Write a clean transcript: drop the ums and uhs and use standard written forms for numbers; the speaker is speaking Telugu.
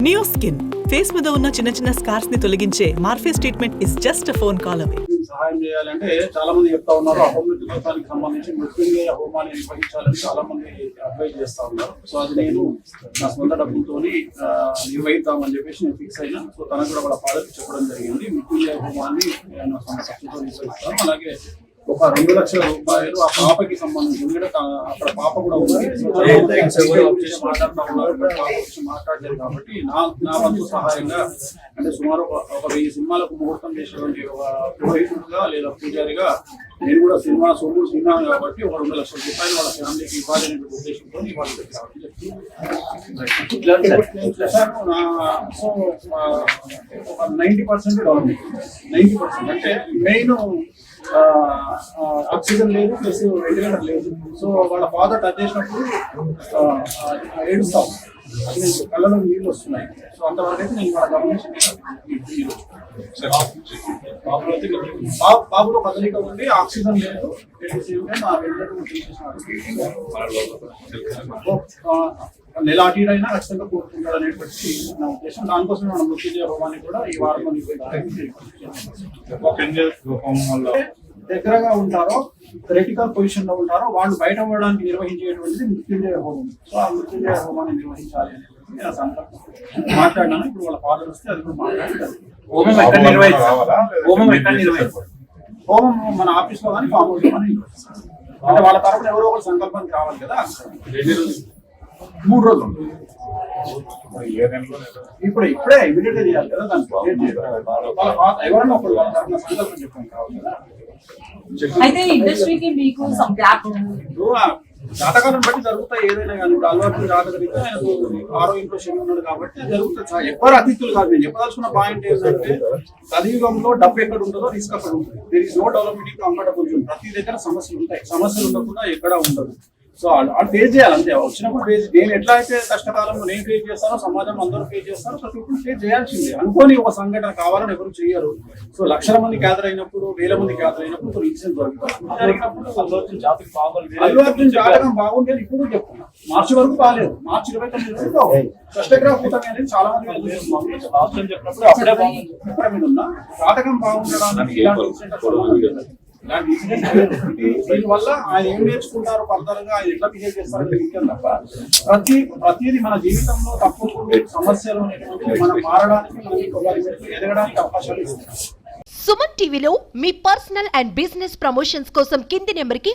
నియో స్కిన్ ఫేస్ మీద ఉన్న చిన్న చిన్న స్కార్స్ ని తొలగించే Morpheus treatment is just phone call away. సహాయం చేయాలంటే చాలా మంది చెప్తా ఉన్నారు, అహోమృతులకు సంబంధించి మృత్యుంజయ హోమాన్ని నిర్వహించాలని చాలా మంది అడ్వైజ్ చేస్తా ఉన్నారు. సో అది నేను నా సొంత డబ్బులతోని నిర్వహిద్దామని చెప్పేసి నేను ఫిక్స్ అయినా. సో తనకు కూడా వాళ్ళ ఫాదర్కి చెప్పడం జరిగింది, మృత్యుంజయ హోమాన్ని నేను సొంత ఖర్చుతో నిర్వహిస్తాను. అలాగే ఒక 2 లక్షల రూపాయలు ఆ పాపకి సంబంధించి, ఎందుకంటే అక్కడ పాప కూడా ఉంది, మాట్లాడలేదు కాబట్టి నా వంతు సహాయంగా అంటే సుమారు ఒక 1000 సినిమాలకు ముహూర్తం చేసేటువంటి ఒక పురోహితుడిగా లేదా పూజారిగా నేను కూడా సొమ్ము సినిమా కాబట్టి ఒక 2 లక్షల రూపాయలు వాళ్ళ ఫ్యామిలీకి ఇవ్వాలనే ఉద్దేశంతో ఇవాళ సో 90% డెవలప్మెంట్, 90% అంటే మెయిన్ ఆక్సిజన్ లేదు, ప్లస్ వెంటిలేటర్ లేదు. సో వాళ్ళ ఫాదర్ టచ్ చేసినప్పుడు ఏడుస్తాం, అది కళ్ళలో నీళ్ళు వస్తున్నాయి. సో అంతవరకు అయితే నేను వాళ్ళ గమనించిన బాబులో కదలిక ఉంది, ఆక్సిజన్ లేదు, నెల అటు అయినా ఖచ్చితంగా కోరుకుంటాడు అనేటువంటి నా ఉద్దేశం. దానికోసం మనం మృత్యుంజయ హోమాన్ని కూడా ఈ వారంలో దగ్గరగా ఉంటారో, క్రిటికల్ పొజిషన్ లో ఉంటారో వాళ్ళు బయట అవ్వడానికి నిర్వహించేటువంటిది మృత్యుంజయ హోమం. సో ఆ మృత్యుంజయ హోమాన్ని నిర్వహించాలి అనేది నా సంకల్పం. మాట్లాడినాను, ఇప్పుడు వాళ్ళ ఫాదర్ వస్తే అది కూడా మాట్లాడారు. హోమం మన ఆఫీస్ లో కానీ ఫామ్ హౌస్ లో కానీ అంటే వాళ్ళ తరపున ఎవరో ఒకరు సంకల్పానికి రావాలి కదా. 3 రోజులు ఇప్పుడే ఇమీడియట్ గా చేయాలి కదా. దానికి ఎవరన్నా ఒకరు వాళ్ళ తరపున సంకల్పం చెప్పండి కావాలి కదా. అయితే ఇండస్ట్రీకి మీకు సమ్ గ్యాప్ జాతకాలను బట్టి జరుగుతాయి ఏదైనా కానీ. ఇప్పుడు అలవాటు జాతకరీత్యా ఆయనకు 6వ ఇంట్లో శని ఉన్నాడు కాబట్టి జరుగుతుంది. ఎవరు అతిథులు కాదు. నేను చెప్పదలుచుకున్న పాయింట్ ఏంటంటే కలియుగంలో డబ్బు ఎక్కడ ఉంటుందో రిస్క్ అక్కడ ఉంటుంది. There is no development comfortable. ప్రతి దగ్గర సమస్యలు ఉంటాయి, సమస్యలు ఉండకుండా ఎక్కడ ఉండదు. సో వాళ్ళు ఫేస్ చేయాలి అంతే. వచ్చినప్పుడు ఫేస్, నేను ఎట్లా అయితే కష్టకాలంలో నేను ఫేస్ చేస్తానో సమాజం అందరూ ఫేస్ చేస్తారో ప్రతి ఒక్కరు ఫేస్ చేయాల్సిందే. అనుకోని ఒక సంఘటన కావాలని ఎవరు చేయరు. సో లక్షల మంది గ్యాదర్ అయినప్పుడు, 1000 మంది గ్యాదర్ అయినప్పుడు కొన్ని ఇన్సిడెంట్ జరిగినప్పుడు అల్లు అర్జున్ జాతకం బాగుండేది ఇప్పుడు చెప్తున్నా. మార్చి వరకు బాగాలేదు, మార్చి 29 వరకు కష్టగ్రహూతం అనేది చాలా మంది చెప్పినప్పుడు అప్పుడే మీద ఉన్నా జాతకం బాగుండడానికి ఇలాంటి ఇన్సిడెంట్ దీనివల్ల ఆయన ఏం నేర్చుకుంటారు, ఫర్దర్ గా ఆయన ఎట్లా బిహేవ్ చేస్తారో విషయం తప్ప ప్రతిదీ మన జీవితంలో తప్పులు సమస్యలు అనేటువంటి మనం మారడానికి, మనం ఎదగడానికి అవకాశాలు ఇస్తాయి. సుమన్ టీవీలో మీ పర్సనల్ అండ్ బిజినెస్ ప్రమోషన్స్ కోసం కింది నెంబర్కి